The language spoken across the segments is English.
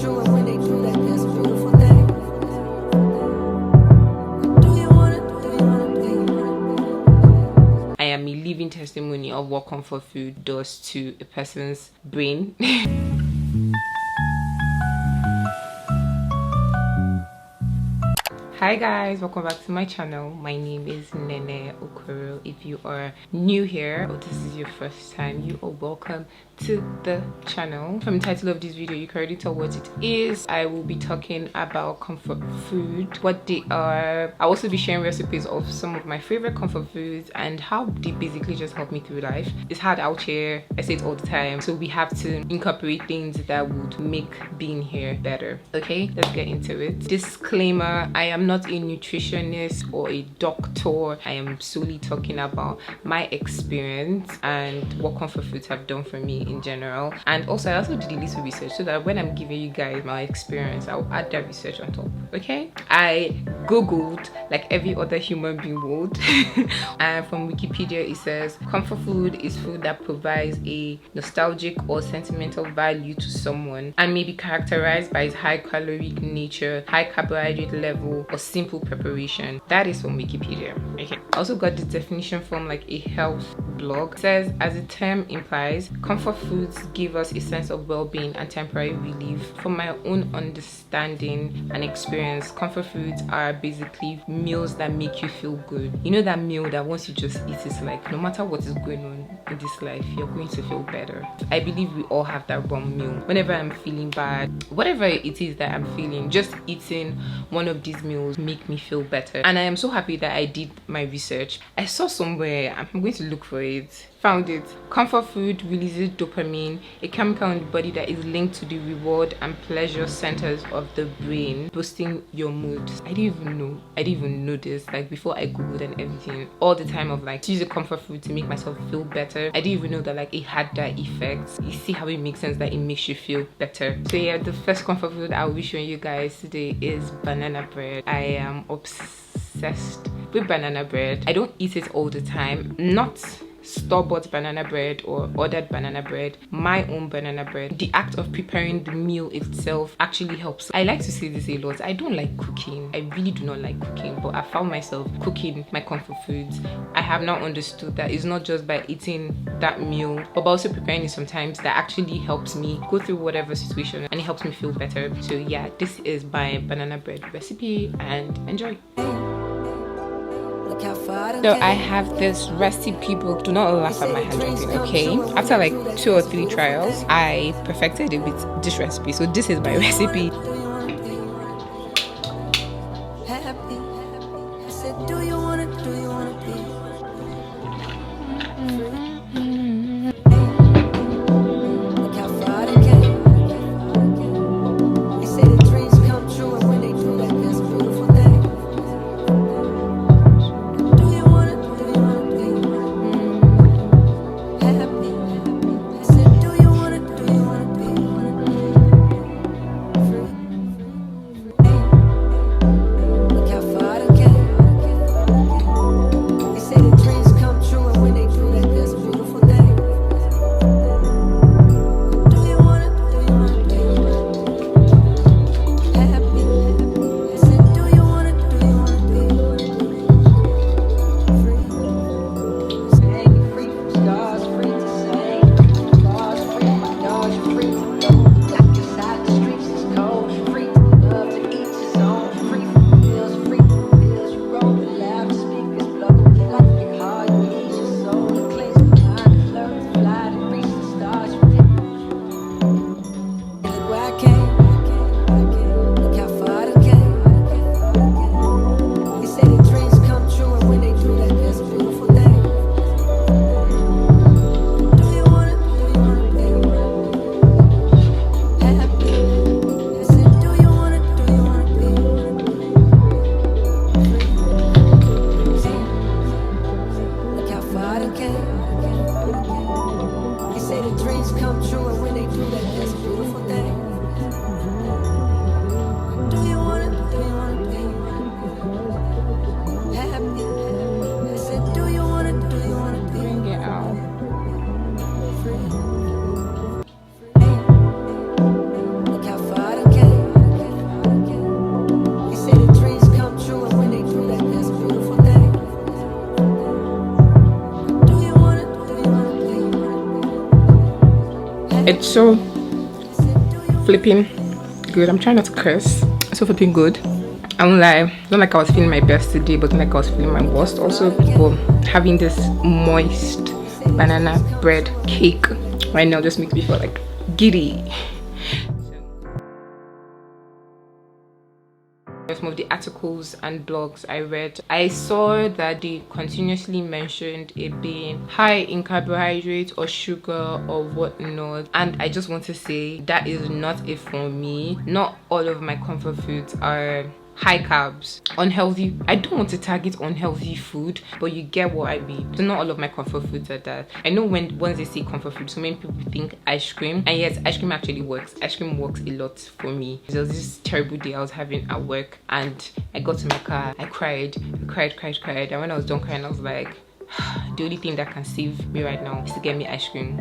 true, and when they do that, that's a beautiful thing. Do you wanna be? I am a living testimony of what comfort food does to a person's brain. Hi guys, welcome back to my channel. My name is Neneokoro. If you are new here or this is your first time, you are welcome to the channel. From the title of this video, you can already tell what it is. I will be talking about comfort food, what they are. I'll also be sharing recipes of some of my favorite comfort foods and how they basically just help me through life. It's hard out here, I say it all the time, so we have to incorporate things that would make being here better. Okay, let's get into it. Disclaimer, I am not a nutritionist or a doctor. I am solely talking about my experience and what comfort foods have done for me in general. And also I also did a little research so that when I'm giving you guys my experience, I'll add that research on top. Okay, I googled like every other human being would. And from Wikipedia it says comfort food is food that provides a nostalgic or sentimental value to someone and may be characterized by its high caloric nature, high carbohydrate level, or simple preparation. That is from Wikipedia. Okay, I also got the definition from like a health blog. It says, as the term implies, comfort foods give us a sense of well-being and temporary relief. From my own understanding and experience, comfort foods are basically meals that make you feel good. You know that meal that once you just eat, it's like no matter what is going on in this life, you're going to feel better. I believe we all have that one meal. Whenever I'm feeling bad, whatever it is that I'm feeling, just eating one of these meals make me feel better. And I am so happy that I did my research. I saw somewhere, I'm going to look for it, found it. Comfort food releases dopamine, a chemical in the body that is linked to the reward and pleasure centers of the brain, boosting your mood. I didn't even know this, like before I googled and everything, all the time of like to use a comfort food to make myself feel better. I didn't even know that like it had that effect. You see how it makes sense that it makes you feel better. So yeah, the first comfort food I'll be showing you guys today is banana bread. I am obsessed with banana bread. I don't eat it all the time, not store-bought banana bread or ordered banana bread, my own banana bread. The act of preparing the meal itself actually helps. I like to say this a lot. I don't like cooking. I really do not like cooking, but I found myself cooking my comfort foods. I have now understood that it's not just by eating that meal, but by also preparing it sometimes that actually helps me go through whatever situation and it helps me feel better. So yeah, this is my banana bread recipe and enjoy. So I have this recipe book. Do not laugh at my handwriting, okay? After like 2 or 3 trials, I perfected it with this recipe. So this is my recipe. It's so flipping good. I'm trying not to curse. It's so flipping good. I won't lie, not like I was feeling my best today, but like I was feeling my worst also. But having this moist banana bread cake right now just makes me feel like giddy. Some of the articles and blogs I read, I saw that they continuously mentioned it being high in carbohydrates or sugar or whatnot, and I just want to say that is not it for me. Not all of my comfort foods are high carbs, unhealthy. I don't want to target unhealthy food, but you get what I mean. So not all of my comfort foods are that. I know once they say comfort food, so many people think ice cream, and yes, ice cream actually works. Ice cream works a lot for me. There was this terrible day I was having at work, and I got to my car, I cried, and when I was done crying, I was like, the only thing that can save me right now is to get me ice cream.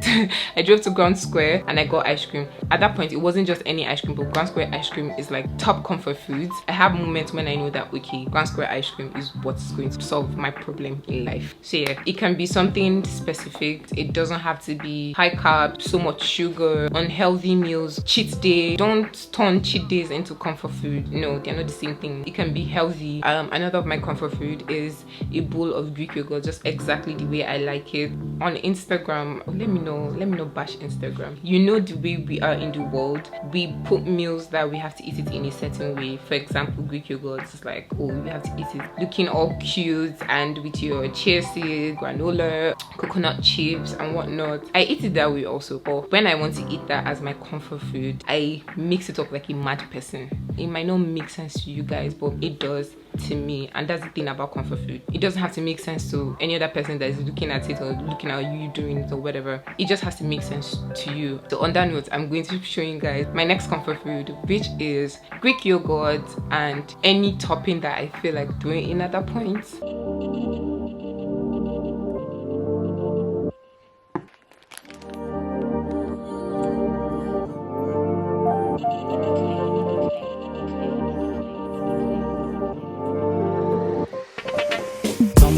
I drove to Grand Square and I got ice cream. At that point, it wasn't just any ice cream, but Grand Square ice cream is like top comfort foods. I have moments when I know that, okay, Grand Square ice cream is what's going to solve my problem in life. So yeah, it can be something specific. It doesn't have to be high carb, so much sugar, unhealthy meals, cheat day. Don't turn cheat days into comfort food. No, they're not the same thing. It can be healthy. Another of my comfort food is a bowl of Greek yogurt, just exactly the way I like it. On Instagram, let me know bash Instagram. You know the way we are in the world, we put meals that we have to eat it in a certain way. For example, Greek yogurt is like, oh, we have to eat it looking all cute and with your chia seed, granola, coconut chips and whatnot. I eat it that way also, but when I want to eat that as my comfort food, I mix it up like a mad person. It might not make sense to you guys, but it does to me, and that's the thing about comfort food. It doesn't have to make sense to any other person that is looking at it or looking at you doing it or whatever. It just has to make sense to you. So on that note, I'm going to be showing you guys my next comfort food, which is Greek yogurt and any topping that I feel like throwing in at that point.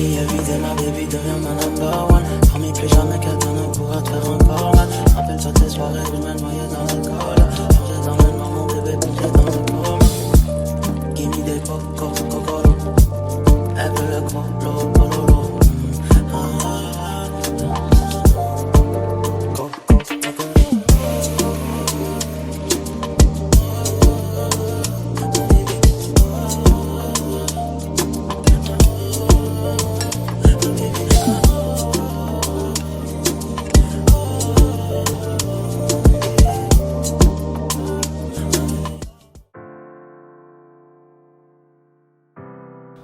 Everyday, ma baby devient ma number one. Parmi plus jamais quelqu'un ne pourra te faire encore mal. Rappelle-toi tes soirées, je me noyais dans l'alcool. Plongé dans le noir, mon bébé plongé dans le coma. Give me des coco. Elle veut le gros, lo.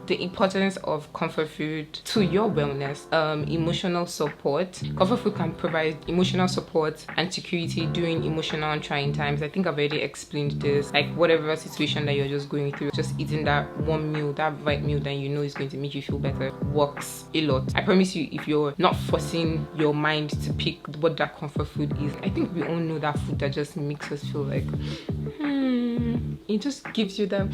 The importance of comfort food to your wellness. Emotional support. Comfort food can provide emotional support and security during emotional and trying times. I think I've already explained this. Like whatever situation that you're just going through, just eating that one meal, that right meal that you know is going to make you feel better, works a lot. I promise you, if you're not forcing your mind to pick what that comfort food is, I think we all know that food that just makes us feel like it just gives you that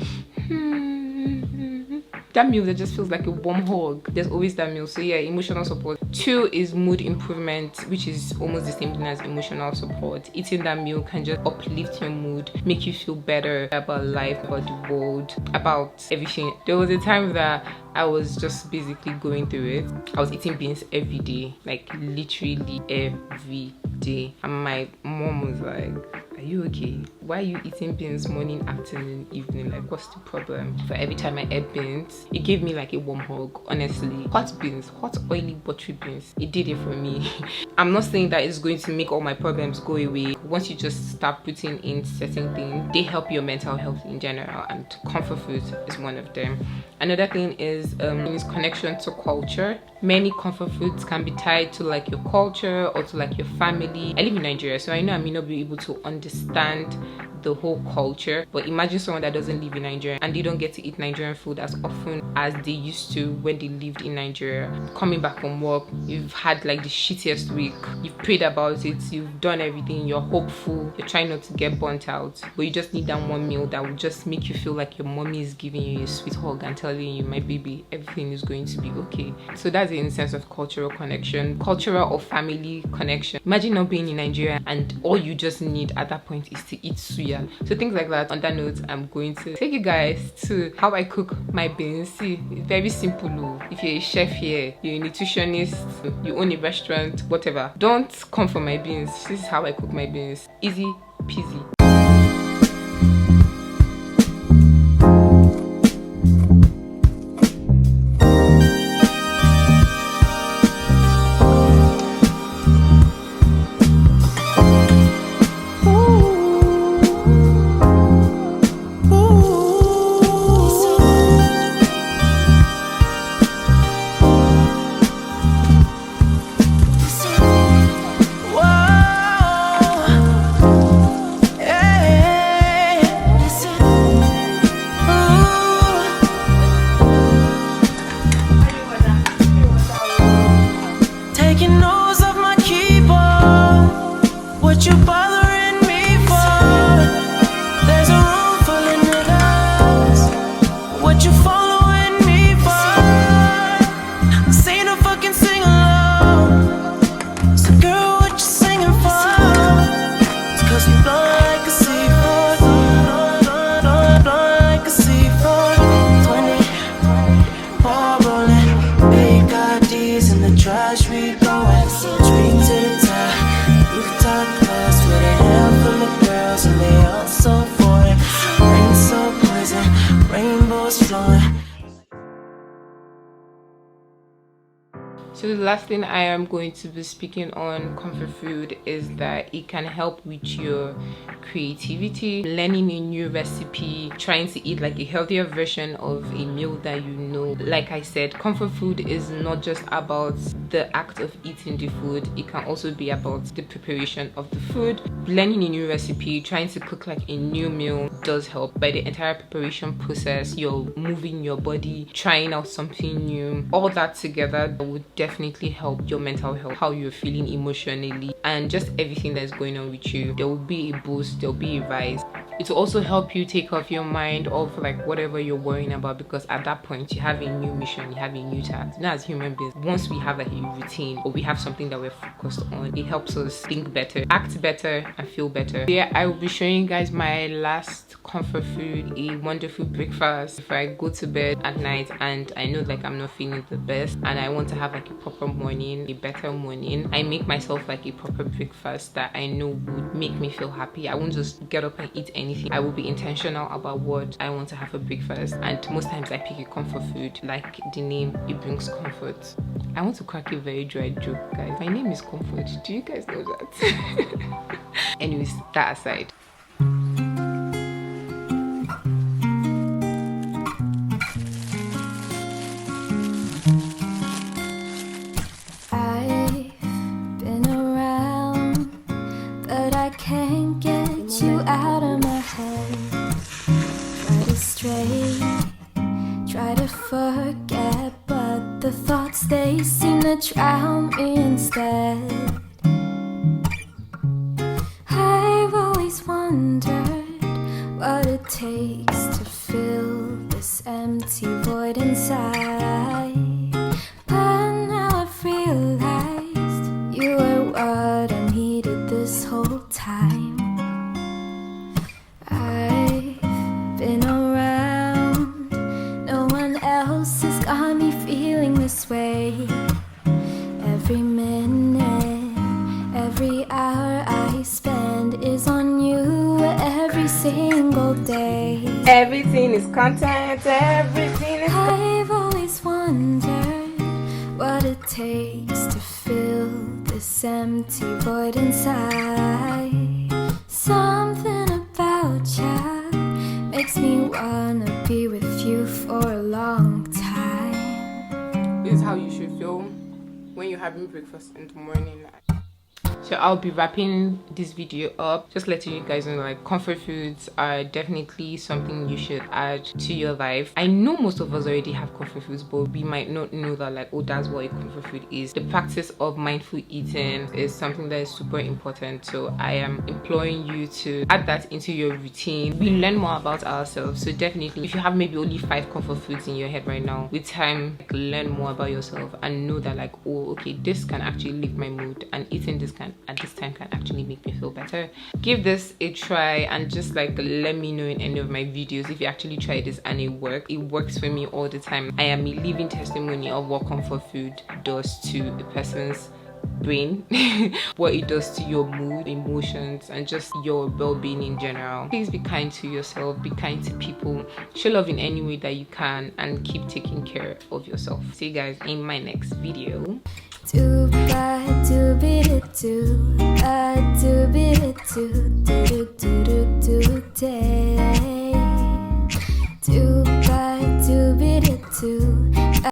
that meal that just feels like a warm hug. There's always that meal. So yeah, emotional support. 2 is mood improvement, which is almost the same thing as emotional support. Eating that meal can just uplift your mood, make you feel better about life, about the world, about everything. There was a time that I was just basically going through it. I was eating beans every day, like literally every day, and my mom was like, are you okay? Why are you eating beans morning, afternoon, evening? Like, what's the problem? For every time I ate beans, it gave me like a warm hug, honestly. Hot beans, hot oily buttery beans, it did it for me. I'm not saying that it's going to make all my problems go away. Once you just start putting in certain things, they help your mental health in general, and comfort food is one of them. Another thing is connection to culture. Many comfort foods can be tied to like your culture or to like your family. I live in Nigeria, so I know I may not be able to understand the whole culture. But imagine someone that doesn't live in Nigeria and they don't get to eat Nigerian food as often as they used to when they lived in Nigeria. Coming back from work, you've had like the shittiest week, you've prayed about it, you've done everything, you're hopeful, you're trying not to get burnt out, but you just need that one meal that will just make you feel like your mommy is giving you a sweet hug and telling you, my baby, everything is going to be okay. So that's the instance of cultural connection, cultural or family connection. Imagine not being in Nigeria and all you just need at that point is to eat suya. So things like that. On that note, I'm going to take you guys to how I cook my beans. See, it's very simple. If you're a chef here, you're a nutritionist, you own a restaurant, whatever, don't come for my beans. This is how I cook my beans. Easy peasy. So the last thing I am going to be speaking on comfort food is that it can help with your creativity, learning a new recipe, trying to eat like a healthier version of a meal that you know. Like I said, comfort food is not just about the act of eating the food, it can also be about the preparation of the food. Learning a new recipe, trying to cook like a new meal does help. By the entire preparation process, you're moving your body, trying out something new. All that together would definitely help your mental health, how you're feeling emotionally, and just everything that's going on with you. There will be a boost, there'll be a rise. It will also help you take off your mind of like whatever you're worrying about, because at that point you have a new mission, you have a new task. Now as human beings, once we have like a routine or we have something that we're focused on, it helps us think better, act better, and feel better. Yeah, I will be showing you guys my last comfort food, a wonderful breakfast before I go to bed at night and I know like I'm not feeling the best and I want to have like a proper morning, a better morning. I make myself like a proper breakfast that I know would make me feel happy. I won't just get up and eat anything. I will be intentional about what I want to have for breakfast, and most times I pick a comfort food. Like the name, it brings comfort. I want to crack a very dry joke, guys. My name is Comfort. Do you guys know that? Anyways, that aside. Can't get you out of my head. Try to stray, try to forget, but the thoughts, they seem to drown me instead. I've always wondered what it takes to fill this empty void inside, but now I've realized you were what I needed this whole time. I've been around, no one else has got me feeling this way. Every minute, every hour I spend is on you every single day. Everything is content, everything is... I've always wondered what it takes to fill this empty void inside. Something about ya makes me wanna be with you for a long time. This is how you should feel when you're having breakfast in the morning. So I'll be wrapping this video up, just letting you guys know like comfort foods are definitely something you should add to your life. I know most of us already have comfort foods, but we might not know that like, oh, that's what a comfort food is. The practice of mindful eating is something that is super important, so I am imploring you to add that into your routine. We learn more about ourselves, so definitely if you have maybe only 5 comfort foods in your head right now, with time like, learn more about yourself and know that like, oh, okay, this can actually lift my mood, and eating this can at this time can actually make me feel better. Give this a try and just like let me know in any of my videos if you actually try this and it works. It works for me all the time. I am a living testimony of what comfort food does to a person's brain, what it does to your mood, emotions, and just your well-being in general. Please be kind to yourself, be kind to people, show love in any way that you can, and keep taking care of yourself. See you guys in my next video. Do bad, do beat it, do bad, do beat it, do